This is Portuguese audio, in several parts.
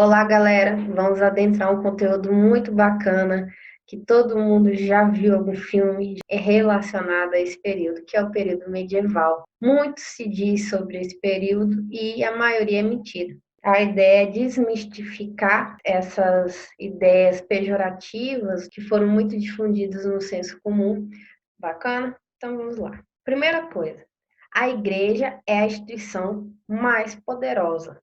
Olá, galera. Vamos adentrar um conteúdo muito bacana que todo mundo já viu algum filme relacionado a esse período, que é o período medieval. Muito se diz sobre esse período e a maioria é mentira. A ideia é desmistificar essas ideias pejorativas que foram muito difundidas no senso comum. Bacana? Então vamos lá. Primeira coisa, a igreja é a instituição mais poderosa,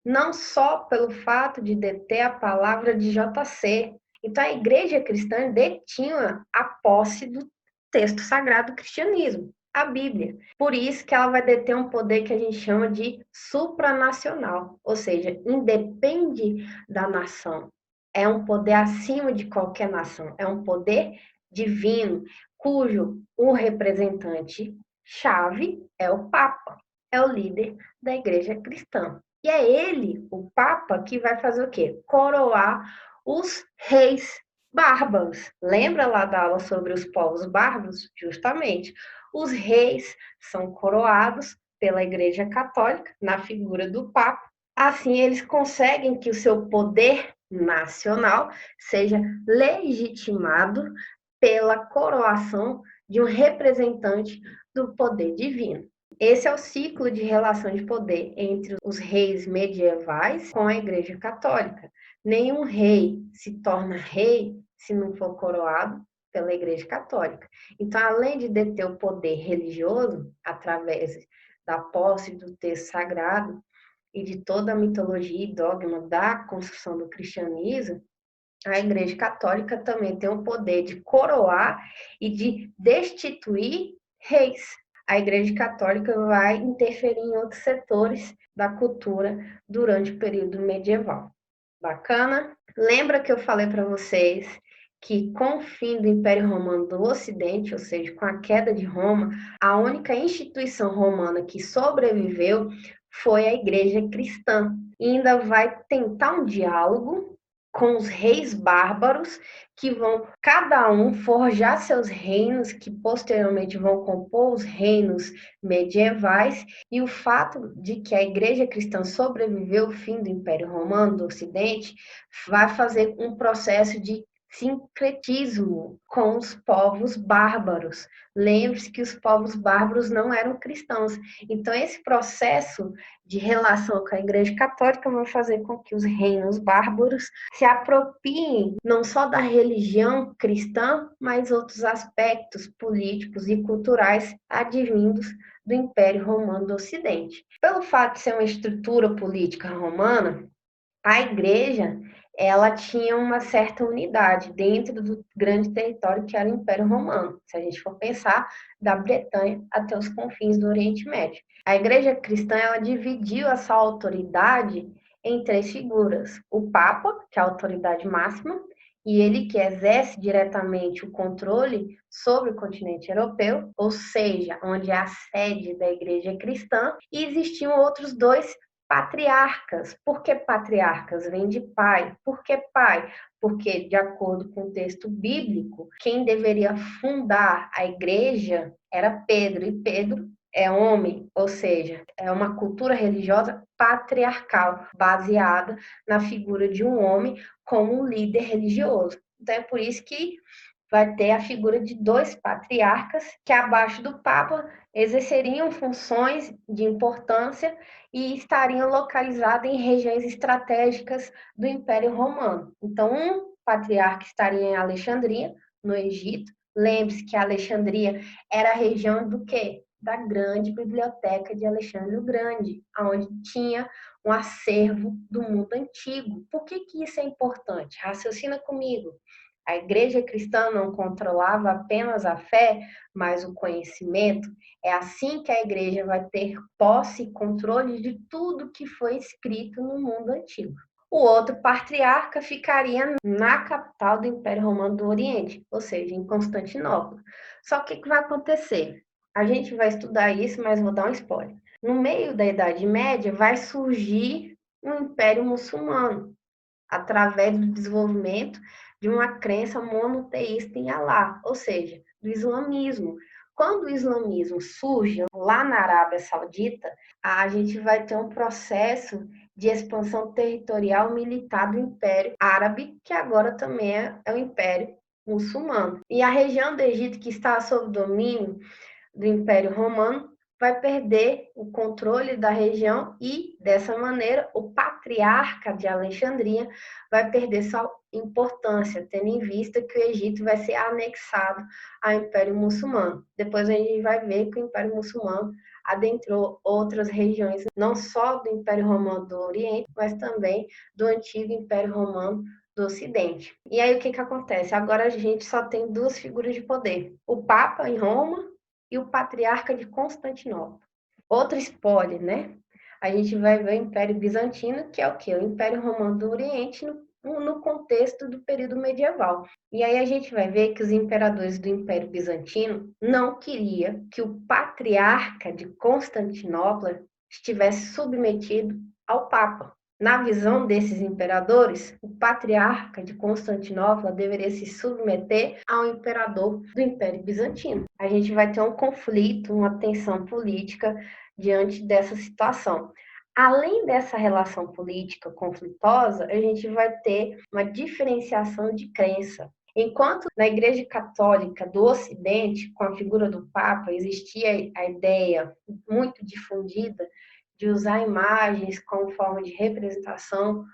não só pelo fato de deter a palavra de JC. Então, a igreja cristã detinha a posse do texto sagrado do cristianismo, a Bíblia. Por isso que ela vai deter um poder que a gente chama de supranacional, ou seja, independe da nação. É um poder acima de qualquer nação, é um poder divino, cujo o representante chave é o Papa, é o líder da igreja cristã. E é ele, o Papa, que vai fazer o quê? Coroar os reis bárbaros. Lembra lá da aula sobre os povos bárbaros? Justamente. Os reis são coroados pela Igreja Católica, na figura do Papa. Assim, eles conseguem que o seu poder nacional seja legitimado pela coroação de um representante do poder divino. Esse é o ciclo de relação de poder entre os reis medievais com a Igreja Católica. Nenhum rei se torna rei se não for coroado pela Igreja Católica. Então, além de deter o poder religioso, através da posse do texto sagrado e de toda a mitologia e dogma da construção do cristianismo, a Igreja Católica também tem o poder de coroar e de destituir reis. A Igreja Católica vai interferir em outros setores da cultura durante o período medieval. Bacana? Lembra que eu falei para vocês que com o fim do Império Romano do Ocidente, ou seja, com a queda de Roma, a única instituição romana que sobreviveu foi a Igreja Cristã. E ainda vai tentar um diálogo com os reis bárbaros, que vão cada um forjar seus reinos, que posteriormente vão compor os reinos medievais, e o fato de que a igreja cristã sobreviveu ao fim do Império Romano do Ocidente vai fazer um processo de sincretismo com os povos bárbaros. Lembre-se que os povos bárbaros não eram cristãos. Então, esse processo de relação com a Igreja Católica vai fazer com que os reinos bárbaros se apropriem não só da religião cristã, mas outros aspectos políticos e culturais advindos do Império Romano do Ocidente. Pelo fato de ser uma estrutura política romana, a igreja ela tinha uma certa unidade dentro do grande território que era o Império Romano, se a gente for pensar da Bretanha até os confins do Oriente Médio. A igreja cristã ela dividiu essa autoridade em três figuras: o Papa, que é a autoridade máxima, e ele que exerce diretamente o controle sobre o continente europeu, ou seja, onde é a sede da igreja cristã, e existiam outros dois patriarcas. Por que patriarcas? Vem de pai. Por que pai? Porque, de acordo com o texto bíblico, quem deveria fundar a igreja era Pedro, e Pedro é homem, ou seja, é uma cultura religiosa patriarcal, baseada na figura de um homem como um líder religioso. Então, é por isso que vai ter a figura de dois patriarcas que, abaixo do Papa, exerceriam funções de importância e estariam localizados em regiões estratégicas do Império Romano. Então, um patriarca estaria em Alexandria, no Egito. Lembre-se que Alexandria era a região do quê? Da grande biblioteca de Alexandre o Grande, onde tinha um acervo do mundo antigo. Por que isso é importante? Raciocina comigo. A igreja cristã não controlava apenas a fé, mas o conhecimento. É assim que a igreja vai ter posse e controle de tudo que foi escrito no mundo antigo. O outro patriarca ficaria na capital do Império Romano do Oriente, ou seja, em Constantinopla. Só que o que vai acontecer? A gente vai estudar isso, mas vou dar um spoiler. No meio da Idade Média vai surgir um Império Muçulmano, através do desenvolvimento de uma crença monoteísta em Alá, ou seja, do islamismo. Quando o islamismo surge lá na Arábia Saudita, a gente vai ter um processo de expansão territorial militar do Império Árabe, que agora também é o Império Muçulmano. E a região do Egito que está sob domínio do Império Romano vai perder o controle da região e, dessa maneira, o patriarca de Alexandria vai perder sua importância, tendo em vista que o Egito vai ser anexado ao Império Muçulmano. Depois a gente vai ver que o Império Muçulmano adentrou outras regiões, não só do Império Romano do Oriente, mas também do antigo Império Romano do Ocidente. E aí o que acontece? Agora a gente só tem duas figuras de poder: o Papa em Roma e o Patriarca de Constantinopla. Outro spoiler, né? A gente vai ver o Império Bizantino, que é o quê? O Império Romano do Oriente no contexto do período medieval. E aí a gente vai ver que os imperadores do Império Bizantino não queriam que o Patriarca de Constantinopla estivesse submetido ao Papa. Na visão desses imperadores, o patriarca de Constantinopla deveria se submeter ao imperador do Império Bizantino. A gente vai ter um conflito, uma tensão política diante dessa situação. Além dessa relação política conflitosa, a gente vai ter uma diferenciação de crença. Enquanto na Igreja Católica do Ocidente, com a figura do Papa, existia a ideia muito difundida de usar imagens como forma de representação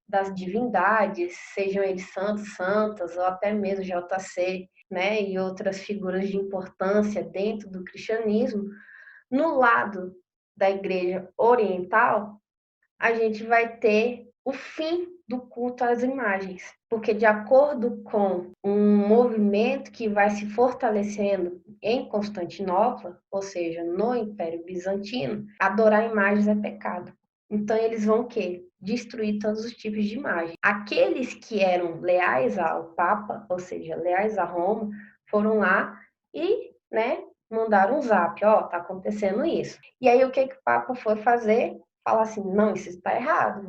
das divindades, sejam eles santos, santas, ou até mesmo JC, né, e outras figuras de importância dentro do cristianismo. No lado da Igreja Oriental, a gente vai ter o fim do culto às imagens, porque de acordo com um movimento que vai se fortalecendo em Constantinopla, ou seja, no Império Bizantino, adorar imagens é pecado. Então eles vão o quê? Destruir todos os tipos de imagem. Aqueles que eram leais ao Papa, ou seja, leais a Roma, foram lá e, né, mandaram um zap, ó, tá acontecendo isso. E aí o que o Papa foi fazer? Falar assim, não, isso está errado,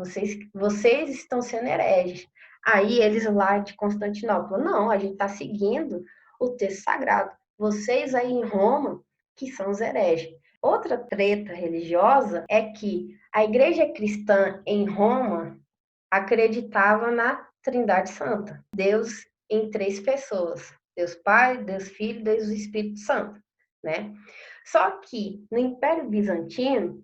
vocês estão sendo hereges. Aí eles lá de Constantinopla, não, a gente está seguindo o texto sagrado. Vocês aí em Roma, que são os hereges. Outra treta religiosa é que a igreja cristã em Roma acreditava na Trindade Santa, Deus em três pessoas, Deus Pai, Deus Filho, Deus Espírito Santo, né? Só que no Império Bizantino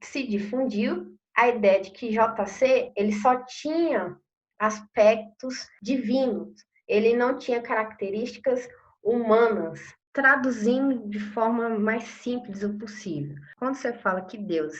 se difundiu a ideia de que JC ele só tinha aspectos divinos, ele não tinha características humanas. Traduzindo de forma mais simples o possível. Quando você fala que Deus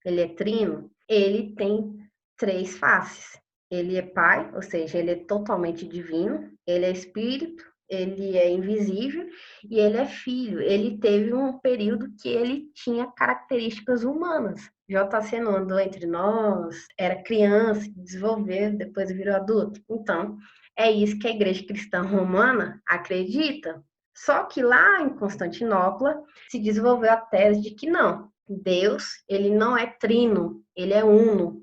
ele é trino, ele tem três faces. Ele é pai, ou seja, ele é totalmente divino, ele é espírito, ele é invisível e ele é filho. Ele teve um período que ele tinha características humanas. JC não andou entre nós, era criança, desenvolveu, depois virou adulto. Então, é isso que a Igreja Cristã Romana acredita. Só que lá em Constantinopla se desenvolveu a tese de que não, Deus, ele não é trino, ele é uno.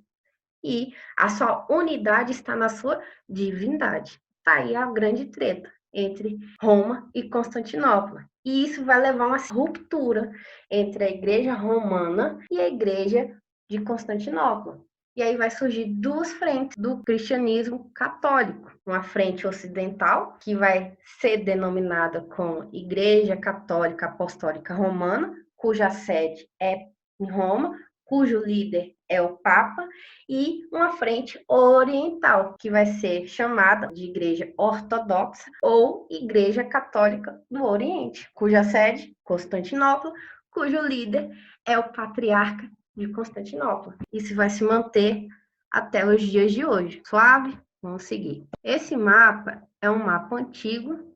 E a sua unidade está na sua divindade. Tá aí a grande treta entre Roma e Constantinopla. E isso vai levar a uma ruptura entre a igreja romana e a igreja de Constantinopla. E aí vai surgir duas frentes do cristianismo católico. Uma frente ocidental, que vai ser denominada como Igreja Católica Apostólica Romana, cuja sede é em Roma, cujo líder é o Papa, e uma frente oriental, que vai ser chamada de Igreja Ortodoxa ou Igreja Católica do Oriente, cuja sede, Constantinopla, cujo líder é o Patriarca de Constantinopla. Isso vai se manter até os dias de hoje. Suave? Vamos seguir. Esse mapa é um mapa antigo,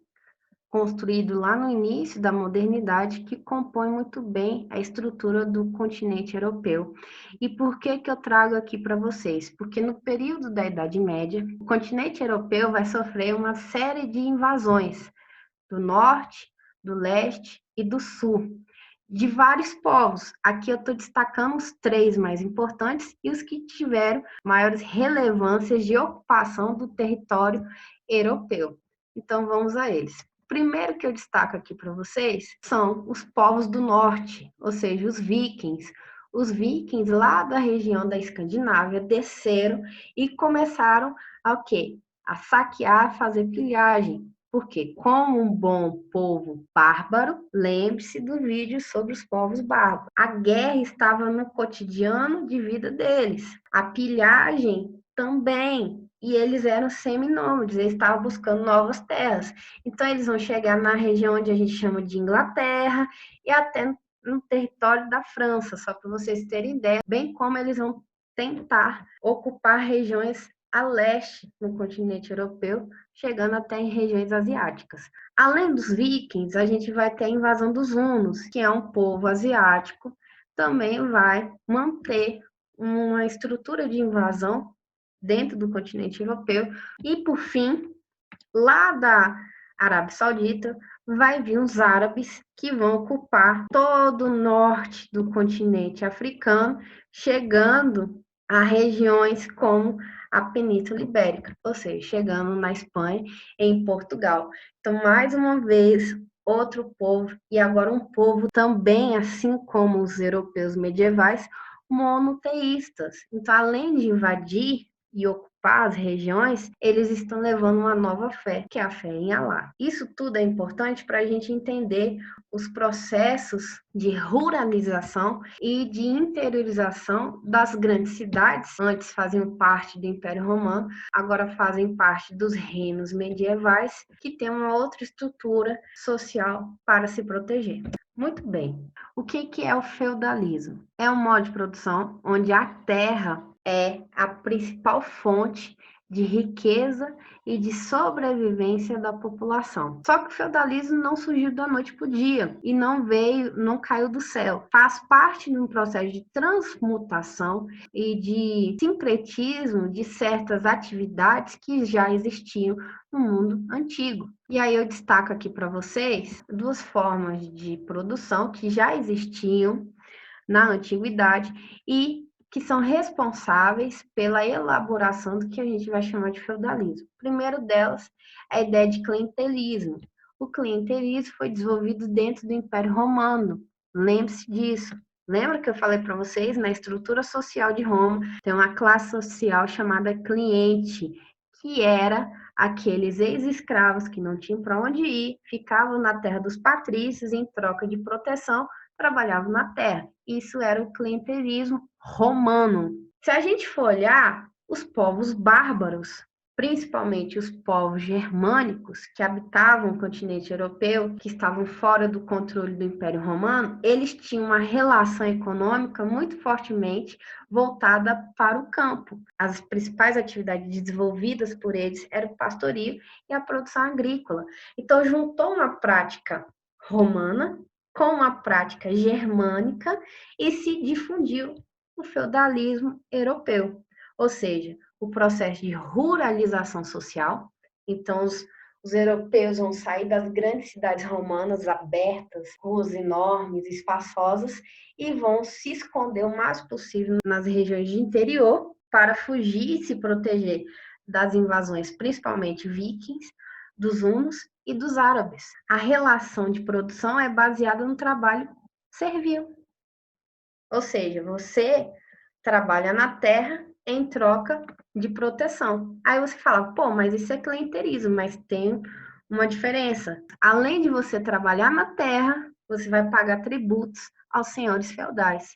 construído lá no início da modernidade, que compõe muito bem a estrutura do continente europeu. E por que eu trago aqui para vocês? Porque no período da Idade Média, o continente europeu vai sofrer uma série de invasões do norte, do leste e do sul, de vários povos. Aqui eu estou destacando os três mais importantes e os que tiveram maiores relevâncias de ocupação do território europeu. Então vamos a eles. Primeiro que eu destaco aqui para vocês são os povos do norte, ou seja, os vikings. os vikings lá da região da Escandinávia desceram e começaram a quê? A saquear, fazer pilhagem. Porque, como um bom povo bárbaro, lembre-se do vídeo sobre os povos bárbaros. A guerra estava no cotidiano de vida deles. A pilhagem também. E eles eram seminômades, eles estavam buscando novas terras. Então, eles vão chegar na região onde a gente chama de Inglaterra e até no território da França, só para vocês terem ideia, bem como eles vão tentar ocupar regiões a leste no continente europeu, chegando até em regiões asiáticas. Além dos vikings, a gente vai ter a invasão dos hunos, que é um povo asiático, também vai manter uma estrutura de invasão dentro do continente europeu. E, por fim, lá da Arábia Saudita, vai vir os árabes que vão ocupar todo o norte do continente africano, chegando a regiões como a Península Ibérica, ou seja, chegando na Espanha e em Portugal. Então, mais uma vez, outro povo, e agora um povo também, assim como os europeus medievais, monoteístas. Então, além de invadir e ocupar as regiões, eles estão levando uma nova fé, que é a fé em Alá. Isso tudo é importante para a gente entender os processos de ruralização e de interiorização das grandes cidades. Antes faziam parte do Império Romano, agora fazem parte dos reinos medievais, que têm uma outra estrutura social para se proteger. Muito bem. O que é o feudalismo? É um modo de produção onde a terra é a principal fonte de riqueza e de sobrevivência da população. Só que o feudalismo não surgiu da noite para o dia e não caiu do céu. Faz parte de um processo de transmutação e de sincretismo de certas atividades que já existiam no mundo antigo. E aí eu destaco aqui para vocês duas formas de produção que já existiam na antiguidade e que são responsáveis pela elaboração do que a gente vai chamar de feudalismo. O primeiro delas é a ideia de clientelismo. O clientelismo foi desenvolvido dentro do Império Romano. Lembre-se disso. Lembra que eu falei para vocês, na estrutura social de Roma, tem uma classe social chamada cliente, que era aqueles ex-escravos que não tinham para onde ir, ficavam na terra dos patrícios em troca de proteção, trabalhavam na terra. Isso era o clientelismo romano. Se a gente for olhar, os povos bárbaros, principalmente os povos germânicos que habitavam o continente europeu, que estavam fora do controle do Império Romano, eles tinham uma relação econômica muito fortemente voltada para o campo. As principais atividades desenvolvidas por eles eram o pastorio e a produção agrícola. Então, juntou uma prática romana com a prática germânica e se difundiu o feudalismo europeu, ou seja, o processo de ruralização social. Então, os europeus vão sair das grandes cidades romanas abertas, ruas enormes, espaçosas, e vão se esconder o mais possível nas regiões de interior para fugir e se proteger das invasões, principalmente vikings, dos hunos e dos árabes. A relação de produção é baseada no trabalho servil. Ou seja, você trabalha na terra em troca de proteção. Aí você fala, pô, mas isso é clientelismo, mas tem uma diferença. Além de você trabalhar na terra, você vai pagar tributos aos senhores feudais.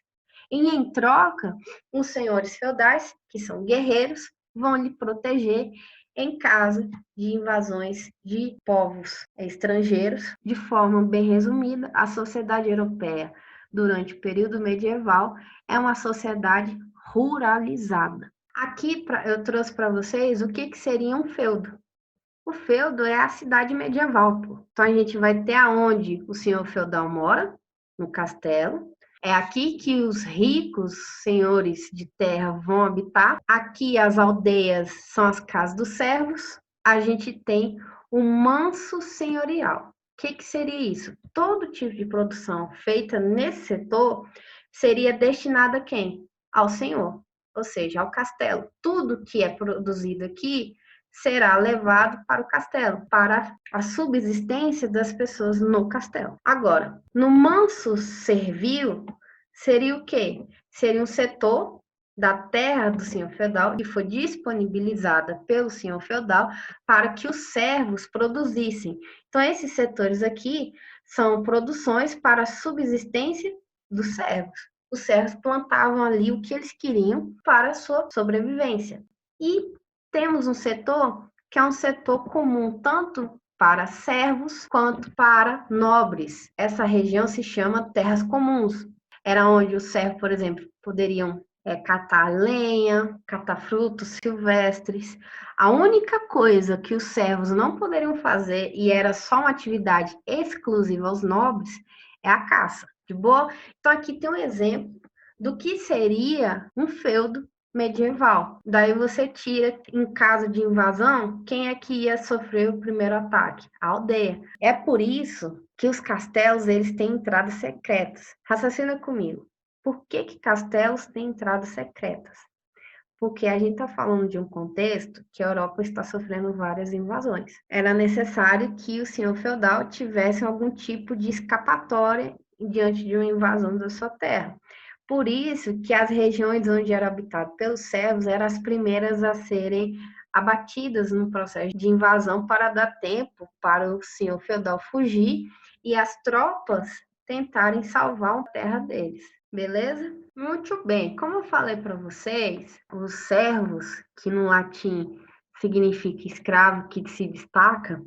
E em troca, os senhores feudais, que são guerreiros, vão lhe proteger em caso de invasões de povos estrangeiros. De forma bem resumida, a sociedade europeia, durante o período medieval, é uma sociedade ruralizada. Aqui eu trouxe para vocês o que seria um feudo. O feudo é a cidade medieval, pô. Então a gente vai ter aonde o senhor feudal mora, no castelo. É aqui que os ricos senhores de terra vão habitar. Aqui as aldeias são as casas dos servos. A gente tem o manso senhorial. O que seria isso? Todo tipo de produção feita nesse setor seria destinada a quem? Ao senhor, ou seja, ao castelo. Tudo que é produzido aqui será levado para o castelo, para a subsistência das pessoas no castelo. Agora, no manso servil, seria o quê? Seria um setor da terra do senhor feudal que foi disponibilizada pelo senhor feudal para que os servos produzissem. Então, esses setores aqui são produções para a subsistência dos servos. Os servos plantavam ali o que eles queriam para a sua sobrevivência. E temos um setor que é um setor comum tanto para servos quanto para nobres. Essa região se chama terras comuns. Era onde os servos, por exemplo, poderiam catar lenha, catar frutos silvestres. A única coisa que os servos não poderiam fazer, e era só uma atividade exclusiva aos nobres, é a caça. De boa? Então, aqui tem um exemplo do que seria um feudo medieval. Daí você tira, em caso de invasão, quem é que ia sofrer o primeiro ataque? A aldeia. É por isso que os castelos eles têm entradas secretas. Raciocina comigo. Por que castelos têm entradas secretas? Porque a gente está falando de um contexto que a Europa está sofrendo várias invasões. Era necessário que o senhor feudal tivesse algum tipo de escapatória diante de uma invasão da sua terra. Por isso que as regiões onde era habitado pelos servos eram as primeiras a serem abatidas no processo de invasão para dar tempo para o senhor feudal fugir e as tropas tentarem salvar a terra deles. Beleza? Muito bem. Como eu falei para vocês, os servos, que no latim significa escravo que se destaca,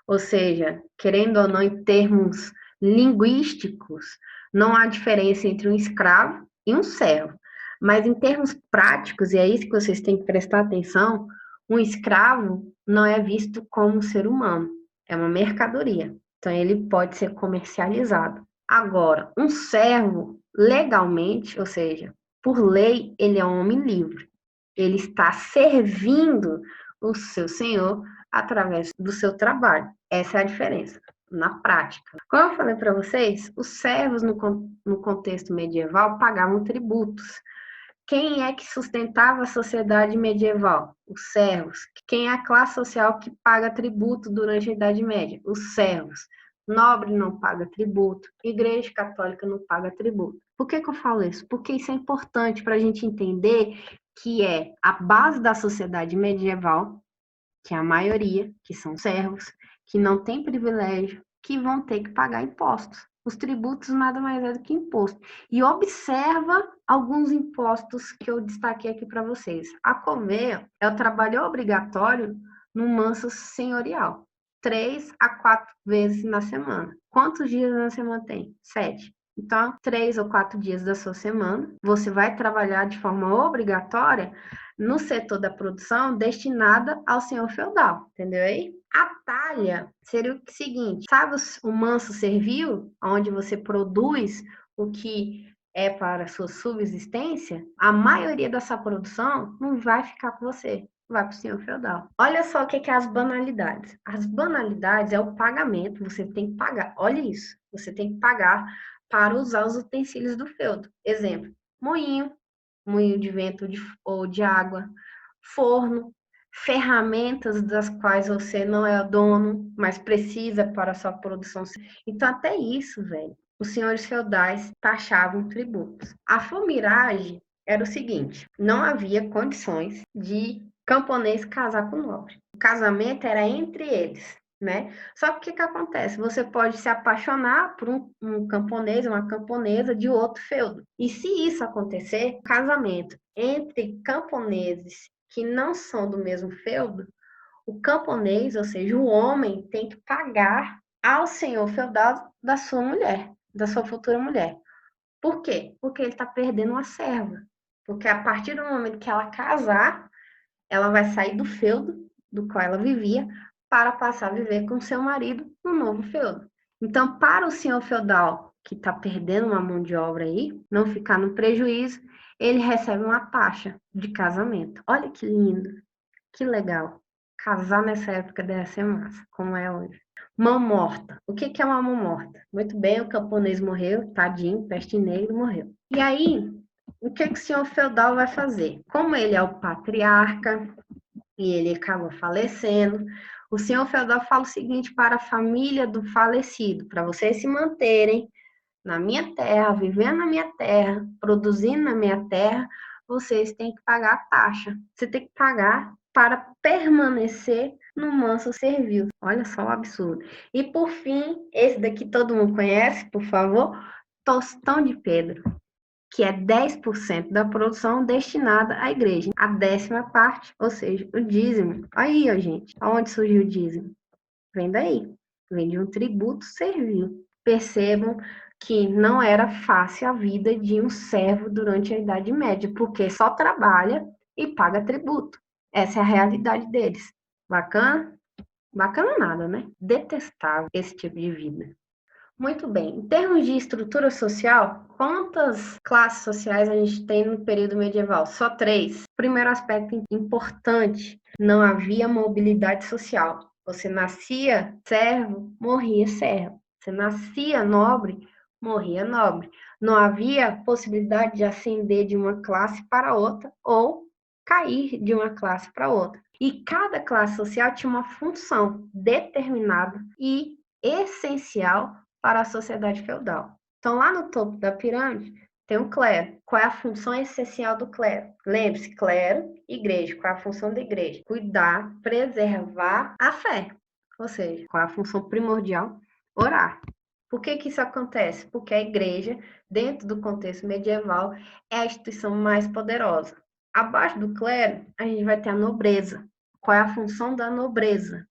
ou seja, querendo ou não, em termos linguísticos, não há diferença entre um escravo e um servo. Mas em termos práticos, e é isso que vocês têm que prestar atenção, um escravo não é visto como um ser humano, é uma mercadoria. Então, ele pode ser comercializado. Agora, um servo, legalmente, ou seja, por lei, ele é um homem livre. Ele está servindo o seu senhor através do seu trabalho. Essa é a diferença na prática. Como eu falei para vocês, os servos no contexto medieval pagavam tributos. Quem é que sustentava a sociedade medieval? Os servos. Quem é a classe social que paga tributo durante a Idade Média? Os servos. Nobre não paga tributo, Igreja Católica não paga tributo. Por que eu falo isso? Porque isso é importante para a gente entender que é a base da sociedade medieval, que é a maioria, que são servos, que não tem privilégio, que vão ter que pagar impostos. Os tributos nada mais é do que imposto. E observa alguns impostos que eu destaquei aqui para vocês. A cover é o trabalho obrigatório no manso senhorial. 3 a 4 vezes na semana. Quantos dias na semana tem? 7. Então, 3 ou 4 dias da sua semana, você vai trabalhar de forma obrigatória no setor da produção destinada ao senhor feudal, entendeu aí? A talha seria o seguinte, sabe o manso servil, onde você produz o que é para a sua subsistência? A maioria dessa produção não vai ficar com você, vai para o senhor feudal. Olha só o que é as banalidades. As banalidades é o pagamento, você tem que pagar. Olha isso, você tem que pagar para usar os utensílios do feudo. Exemplo, moinho de vento ou de água, forno, ferramentas das quais você não é dono, mas precisa para a sua produção. Então, até isso, velho, os senhores feudais taxavam tributos. A fumiragem era o seguinte: não havia condições de camponês casar com nobre. O casamento era entre eles. Né? Só que o que acontece? Você pode se apaixonar por um camponês, uma camponesa de outro feudo. E se isso acontecer, casamento entre camponeses que não são do mesmo feudo, o camponês, ou seja, o homem, tem que pagar ao senhor feudal da sua mulher, da sua futura mulher. Por quê? Porque ele está perdendo uma serva. Porque a partir do momento que ela casar, ela vai sair do feudo do qual ela vivia para passar a viver com seu marido no novo feudo. Então, para o senhor feudal que está perdendo uma mão de obra aí, não ficar no prejuízo, ele recebe uma taxa de casamento. Olha que lindo, que legal. Casar nessa época deve ser massa, como é hoje. Mão morta. O que é uma mão morta? Muito bem, o camponês morreu, tadinho, peste negra, morreu. E aí, o que o senhor feudal vai fazer? Como ele é o patriarca e ele acabou falecendo, o senhor feudal fala o seguinte para a família do falecido, para vocês se manterem na minha terra, vivendo na minha terra, produzindo na minha terra, vocês têm que pagar a taxa. Você tem que pagar para permanecer no manso servil. Olha só o absurdo. E por fim, esse daqui todo mundo conhece, por favor, tostão de Pedro, que é 10% da produção destinada à igreja. A 10ª parte, ou seja, o dízimo. Aí, ó, gente, aonde surgiu o dízimo? Vem daí, vem de um tributo servil. Percebam que não era fácil a vida de um servo durante a Idade Média, porque só trabalha e paga tributo. Essa é a realidade deles. Bacana? Bacana nada, né? Detestável esse tipo de vida. Muito bem. Em termos de estrutura social, quantas classes sociais a gente tem no período medieval? Só 3. Primeiro aspecto importante: não havia mobilidade social. Você nascia servo, morria servo. Você nascia nobre, morria nobre. Não havia possibilidade de ascender de uma classe para outra ou cair de uma classe para outra. E cada classe social tinha uma função determinada e essencial para a sociedade feudal. Então, lá no topo da pirâmide, tem o clero. Qual é a função essencial do clero? Lembre-se, clero, igreja. Qual é a função da igreja? Cuidar, preservar a fé. Ou seja, qual é a função primordial? Orar. Por que isso acontece? Porque a igreja, dentro do contexto medieval, é a instituição mais poderosa. Abaixo do clero, a gente vai ter a nobreza. Qual é a função da nobreza?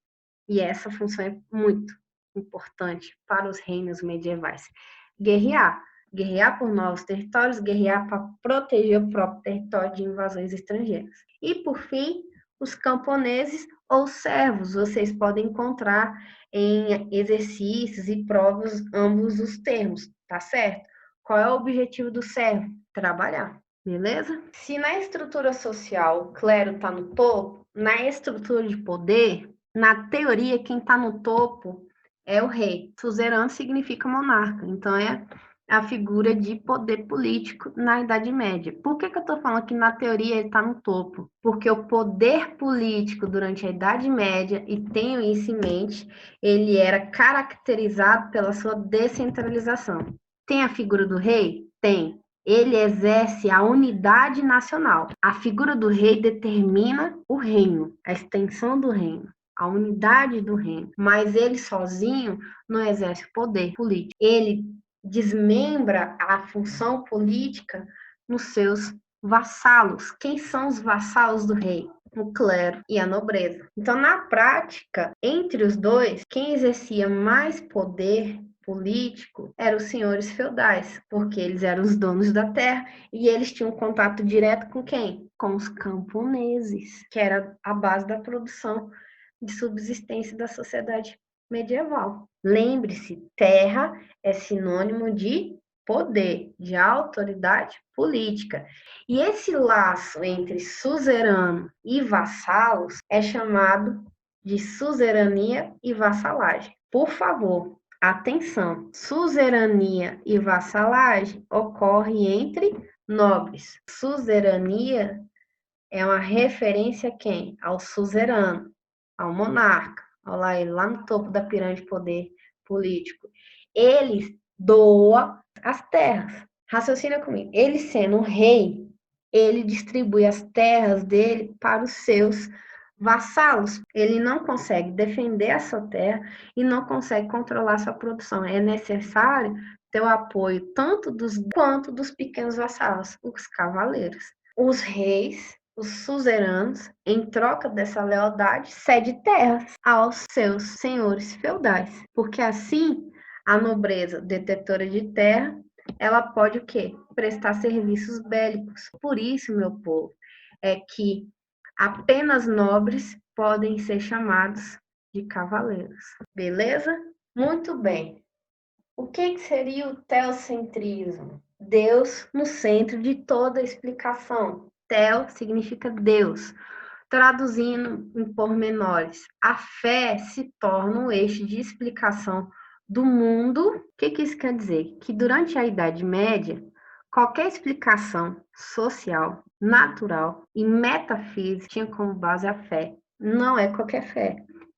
E essa função é muito importante para os reinos medievais. Guerrear. Guerrear por novos territórios, guerrear para proteger o próprio território de invasões estrangeiras. E, por fim, os camponeses ou servos. Vocês podem encontrar em exercícios e provas ambos os termos, tá certo? Qual é o objetivo do servo? Trabalhar. Beleza? Se na estrutura social o clero está no topo, na estrutura de poder, na teoria, quem está no topo é o rei. Suzerano significa monarca, então é a figura de poder político na Idade Média. Por que eu estou falando que na teoria ele está no topo? Porque o poder político durante a Idade Média, e tenho isso em mente, ele era caracterizado pela sua descentralização. Tem a figura do rei? Tem. Ele exerce a unidade nacional. A figura do rei determina o reino, a extensão do reino, a unidade do reino. Mas ele sozinho não exerce poder político. Ele desmembra a função política nos seus vassalos. Quem são os vassalos do rei? O clero e a nobreza. Então, na prática, entre os dois, quem exercia mais poder político eram os senhores feudais, porque eles eram os donos da terra e eles tinham contato direto com quem? Com os camponeses, que era a base da produção de subsistência da sociedade medieval. Lembre-se, terra é sinônimo de poder, de autoridade política. E esse laço entre suzerano e vassalos é chamado de suzerania e vassalagem. Por favor, atenção, suzerania e vassalagem ocorre entre nobres. Suzerania é uma referência a quem? Ao suzerano, ao monarca. Olha lá no topo da pirâmide de poder político. Ele doa as terras. Raciocina comigo. Ele sendo um rei, ele distribui as terras dele para os seus vassalos. Ele não consegue defender a sua terra e não consegue controlar a sua produção. É necessário ter o apoio tanto dos quanto dos pequenos vassalos, os cavaleiros. Os reis, os suzeranos, em troca dessa lealdade, cede terras aos seus senhores feudais, porque assim a nobreza detetora de terra, ela pode o quê? Prestar serviços bélicos. Por isso, meu povo, é que apenas nobres podem ser chamados de cavaleiros. Beleza? Muito bem. O que seria o teocentrismo? Deus no centro de toda a explicação. Teo significa Deus. Traduzindo em pormenores, a fé se torna um eixo de explicação do mundo. O que isso quer dizer? Que durante a Idade Média, qualquer explicação social, natural e metafísica tinha como base a fé. Não é qualquer fé,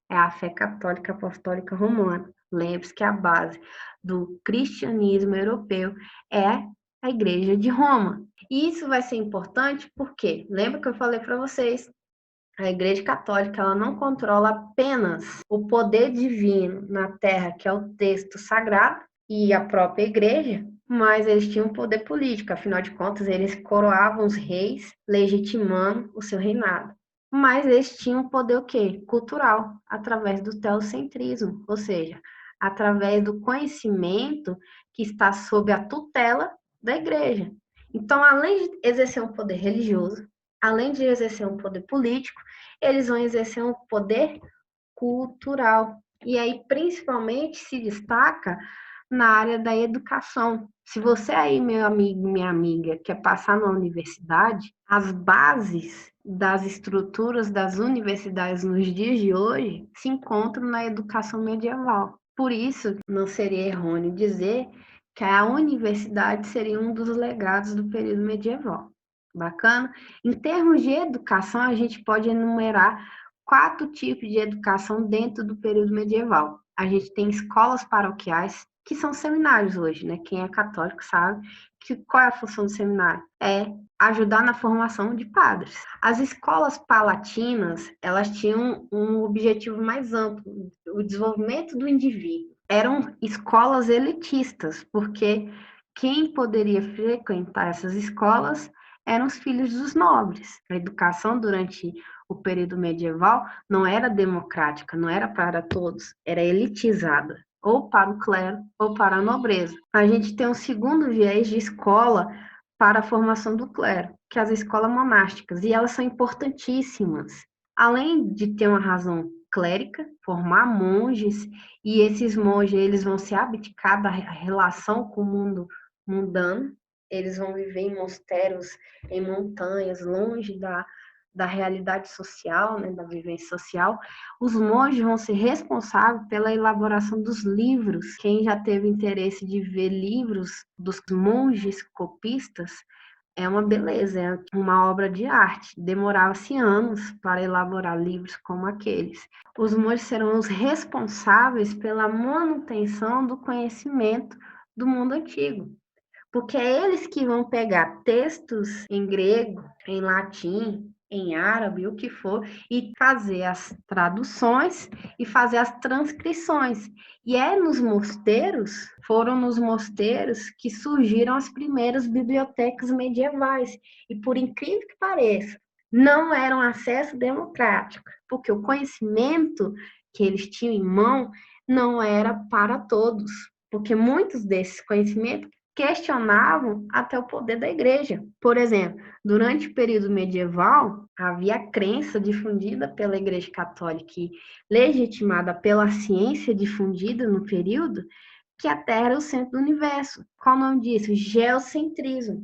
é a fé católica apostólica romana. Lembre-se que a base do cristianismo europeu é a Igreja de Roma. E isso vai ser importante porque, lembra que eu falei para vocês, a Igreja Católica ela não controla apenas o poder divino na Terra, que é o texto sagrado, e a própria Igreja, mas eles tinham poder político, afinal de contas, eles coroavam os reis, legitimando o seu reinado. Mas eles tinham poder o quê? Cultural, através do teocentrismo, ou seja, através do conhecimento que está sob a tutela da Igreja. Então, além de exercer um poder religioso, além de exercer um poder político, eles vão exercer um poder cultural. E aí, principalmente, se destaca na área da educação. Se você aí, meu amigo, minha amiga, quer passar na universidade, as bases das estruturas das universidades nos dias de hoje se encontram na educação medieval. Por isso, não seria errôneo dizer que a universidade seria um dos legados do período medieval. Bacana? Em termos de educação, a gente pode enumerar 4 tipos de educação dentro do período medieval. A gente tem escolas paroquiais, que são seminários hoje, né? Quem é católico sabe que qual é a função do seminário? É ajudar na formação de padres. As escolas palatinas, elas tinham um objetivo mais amplo, o desenvolvimento do indivíduo. Eram escolas elitistas, porque quem poderia frequentar essas escolas eram os filhos dos nobres. A educação durante o período medieval não era democrática, não era para todos, era elitizada, ou para o clero ou para a nobreza. A gente tem um segundo viés de escola para a formação do clero, que é as escolas monásticas, e elas são importantíssimas. Além de ter uma razão clérica, formar monges, e esses monges eles vão se abdicar da relação com o mundo mundano, eles vão viver em mosteiros, em montanhas, longe da realidade social, né, da vivência social. Os monges vão ser responsáveis pela elaboração dos livros. Quem já teve interesse de ver livros dos monges copistas, é uma beleza, é uma obra de arte. Demorava-se anos para elaborar livros como aqueles. Os monges serão os responsáveis pela manutenção do conhecimento do mundo antigo, porque é eles que vão pegar textos em grego, em latim, em árabe, o que for, e fazer as traduções e fazer as transcrições. E foram nos mosteiros que surgiram as primeiras bibliotecas medievais. E por incrível que pareça, não eram acesso democrático, porque o conhecimento que eles tinham em mão não era para todos, porque muitos desses conhecimentos questionavam até o poder da igreja. Por exemplo, durante o período medieval, havia a crença difundida pela Igreja Católica e legitimada pela ciência difundida no período, que a Terra era o centro do universo. Qual o nome disso? Geocentrismo.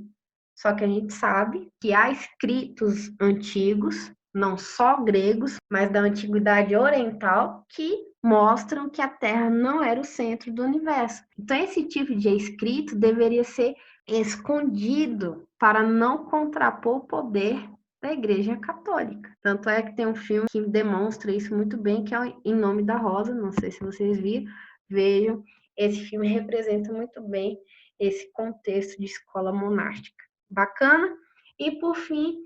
Só que a gente sabe que há escritos antigos, não só gregos, mas da antiguidade oriental, que mostram que a Terra não era o centro do universo. Então, esse tipo de escrito deveria ser escondido para não contrapor o poder da Igreja Católica. Tanto é que tem um filme que demonstra isso muito bem, que é Em Nome da Rosa, não sei se vocês viram, vejam, esse filme representa muito bem esse contexto de escola monástica. Bacana? E, por fim,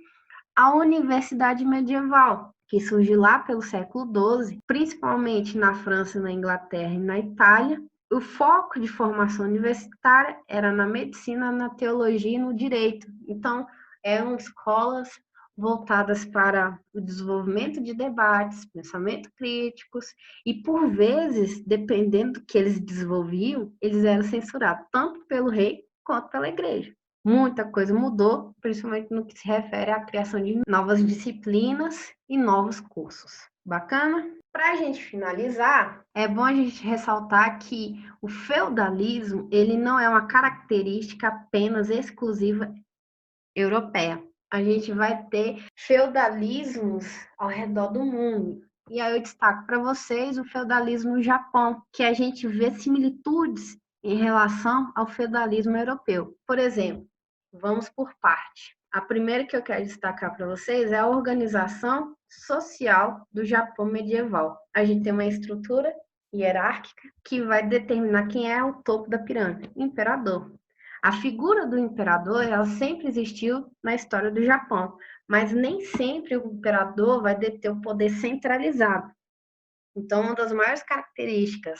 a Universidade Medieval, que surgiu lá pelo século XII, principalmente na França, na Inglaterra e na Itália. O foco de formação universitária era na medicina, na teologia e no direito. Então, eram escolas voltadas para o desenvolvimento de debates, pensamento críticos, e por vezes, dependendo do que eles desenvolviam, eles eram censurados tanto pelo rei quanto pela igreja. Muita coisa mudou, principalmente no que se refere à criação de novas disciplinas e novos cursos. Bacana? Para a gente finalizar, é bom a gente ressaltar que o feudalismo ele não é uma característica apenas exclusiva europeia. A gente vai ter feudalismos ao redor do mundo. E aí eu destaco para vocês o feudalismo no Japão, que a gente vê similitudes em relação ao feudalismo europeu. Por exemplo, vamos por parte. A primeira que eu quero destacar para vocês é a organização social do Japão medieval. A gente tem uma estrutura hierárquica que vai determinar quem é o topo da pirâmide, o imperador. A figura do imperador, ela sempre existiu na história do Japão, mas nem sempre o imperador vai deter o poder centralizado. Então, uma das maiores características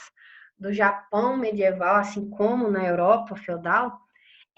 do Japão medieval, assim como na Europa feudal,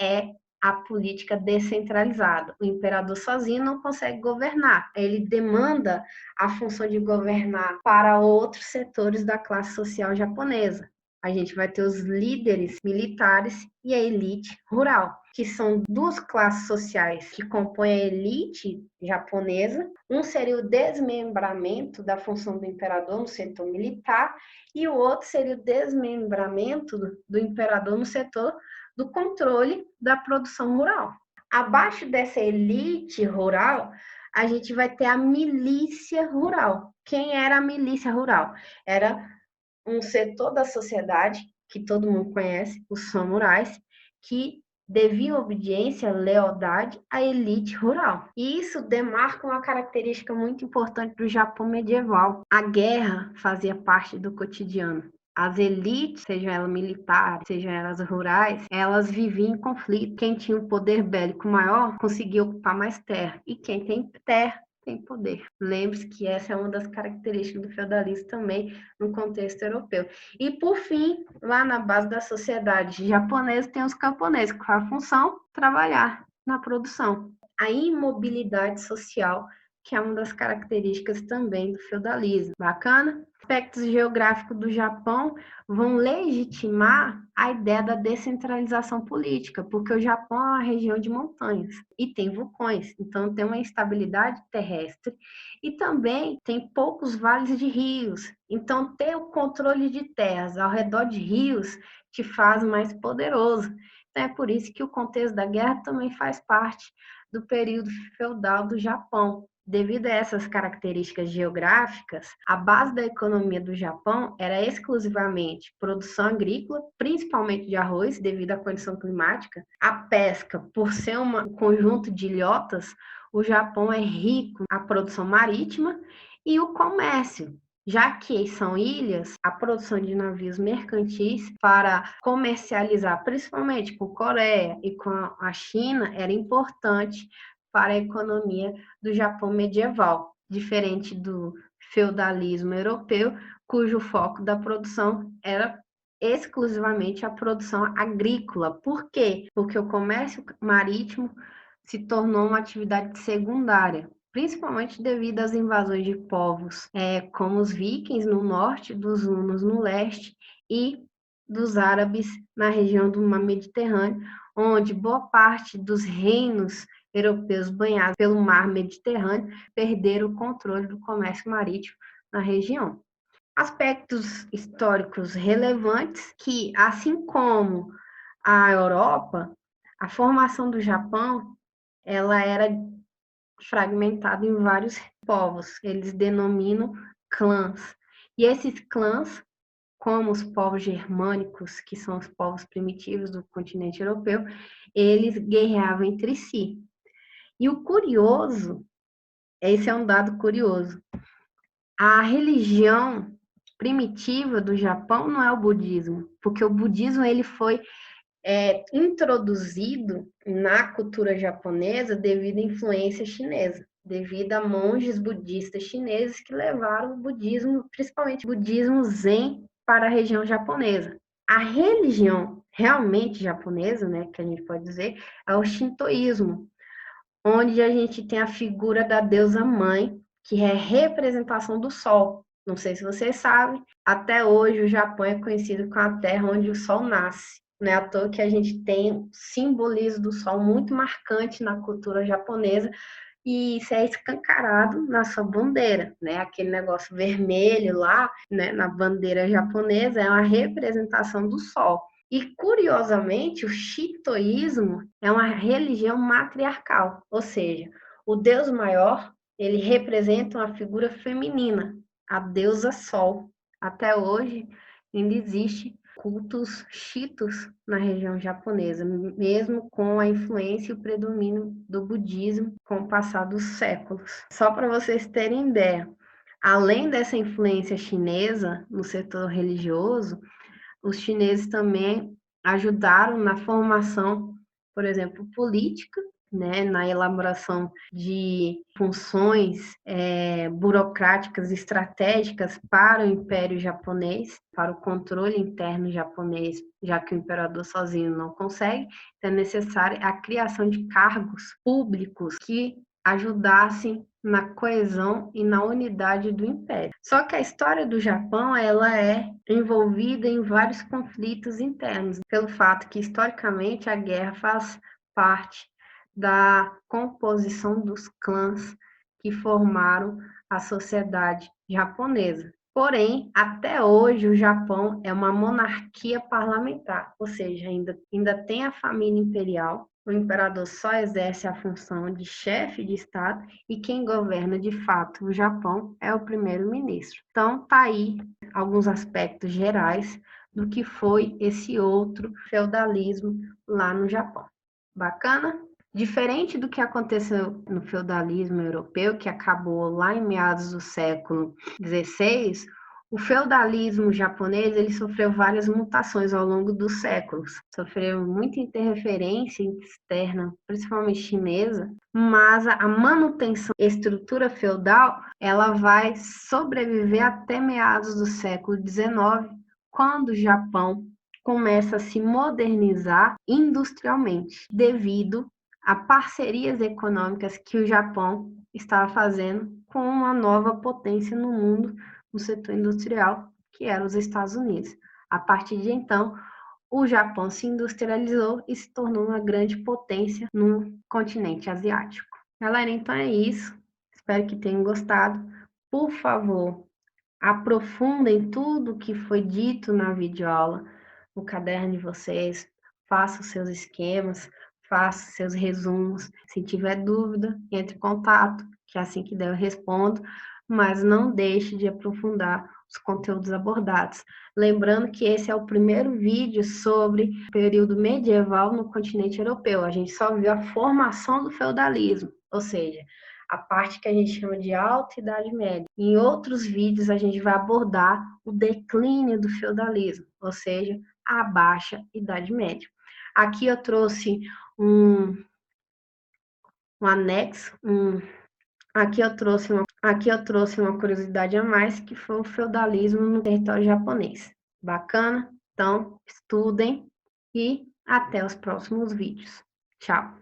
é a política descentralizada. O imperador sozinho não consegue governar. Ele demanda a função de governar para outros setores da classe social japonesa. A gente vai ter os líderes militares e a elite rural, que são duas classes sociais que compõem a elite japonesa. Um seria o desmembramento da função do imperador no setor militar e o outro seria o desmembramento do imperador no setor do controle da produção rural. Abaixo dessa elite rural, a gente vai ter a milícia rural. Quem era a milícia rural? Era um setor da sociedade que todo mundo conhece, os samurais, que deviam obediência, lealdade à elite rural. E isso demarca uma característica muito importante do Japão medieval. A guerra fazia parte do cotidiano. As elites, sejam elas militares, sejam elas rurais, elas viviam em conflito. Quem tinha um poder bélico maior conseguia ocupar mais terra. E quem tem terra tem poder. Lembre-se que essa é uma das características do feudalismo também no contexto europeu. E, por fim, lá na base da sociedade japonesa, tem os camponeses, com a função trabalhar na produção. A imobilidade social, que é uma das características também do feudalismo. Bacana? Aspectos geográficos do Japão vão legitimar a ideia da descentralização política, porque o Japão é uma região de montanhas e tem vulcões, então tem uma instabilidade terrestre e também tem poucos vales de rios. Então, ter o controle de terras ao redor de rios te faz mais poderoso. Então, é por isso que o contexto da guerra também faz parte do período feudal do Japão. Devido a essas características geográficas, a base da economia do Japão era exclusivamente produção agrícola, principalmente de arroz, devido à condição climática. A pesca, por ser um conjunto de ilhotas, o Japão é rico na produção marítima e o comércio. Já que são ilhas, a produção de navios mercantis para comercializar, principalmente com a Coreia e com a China, era importante para a economia do Japão medieval, diferente do feudalismo europeu, cujo foco da produção era exclusivamente a produção agrícola. Por quê? Porque o comércio marítimo se tornou uma atividade secundária, principalmente devido às invasões de povos, como os vikings no norte, dos hunos no leste e dos árabes na região do mar Mediterrâneo, onde boa parte dos reinos europeus banhados pelo mar Mediterrâneo perderam o controle do comércio marítimo na região. Aspectos históricos relevantes que, assim como a Europa, a formação do Japão, ela era fragmentada em vários povos. Eles denominam clãs. E esses clãs, como os povos germânicos, que são os povos primitivos do continente europeu, eles guerreavam entre si. E o curioso, esse é um dado curioso, a religião primitiva do Japão não é o budismo, porque o budismo ele foi introduzido na cultura japonesa devido à influência chinesa, devido a monges budistas chineses que levaram o budismo, principalmente o budismo Zen, para a região japonesa. A religião realmente japonesa, né, que a gente pode dizer, é o shintoísmo, onde a gente tem a figura da deusa mãe, que é a representação do sol. Não sei se vocês sabem, até hoje o Japão é conhecido como a terra onde o sol nasce. Não é à toa que a gente tem um simbolismo do sol muito marcante na cultura japonesa, e isso é escancarado na sua bandeira, né? Aquele negócio vermelho lá, né, na bandeira japonesa é uma representação do sol. E, curiosamente, o shintoísmo é uma religião matriarcal, ou seja, o deus maior, ele representa uma figura feminina, a deusa Sol. Até hoje, ainda existe cultos chitos na região japonesa, mesmo com a influência e o predomínio do budismo com o passar dos séculos. Só para vocês terem ideia, Além dessa influência chinesa no setor religioso, os chineses também ajudaram na formação, por exemplo, política, né, na elaboração de funções burocráticas estratégicas para o Império Japonês, para o controle interno japonês, já que o imperador sozinho não consegue, então é necessária a criação de cargos públicos que ajudassem na coesão e na unidade do império. Só que a história do Japão, ela é envolvida em vários conflitos internos, pelo fato que historicamente a guerra faz parte da composição dos clãs que formaram a sociedade japonesa. Porém, até hoje o Japão é uma monarquia parlamentar, ou seja, ainda tem a família imperial. O imperador só exerce a função de chefe de Estado e quem governa de fato o Japão é o primeiro-ministro. Então, tá aí alguns aspectos gerais do que foi esse outro feudalismo lá no Japão. Bacana? Diferente do que aconteceu no feudalismo europeu, que acabou lá em meados do século XVI, o feudalismo japonês ele sofreu várias mutações ao longo dos séculos. Sofreu muita interferência externa, principalmente chinesa, mas a manutenção da estrutura feudal ela vai sobreviver até meados do século XIX, quando o Japão começa a se modernizar industrialmente, devido a parcerias econômicas que o Japão estava fazendo com uma nova potência no mundo, no setor industrial, que era os Estados Unidos. A partir de então, o Japão se industrializou e se tornou uma grande potência no continente asiático. Galera, então é isso. Espero que tenham gostado. Por favor, aprofundem tudo que foi dito na videoaula no caderno de vocês, façam os seus esquemas, façam seus resumos. Se tiver dúvida, entre em contato, que assim que der eu respondo, mas não deixe de aprofundar os conteúdos abordados. Lembrando que esse é o primeiro vídeo sobre o período medieval no continente europeu. A gente só viu a formação do feudalismo, ou seja, a parte que a gente chama de Alta Idade Média. Em outros vídeos, a gente vai abordar o declínio do feudalismo, ou seja, a Baixa Idade Média. Aqui eu trouxe um anexo, aqui eu trouxe uma curiosidade a mais, que foi o feudalismo no território japonês. Bacana? Então, estudem e até os próximos vídeos. Tchau!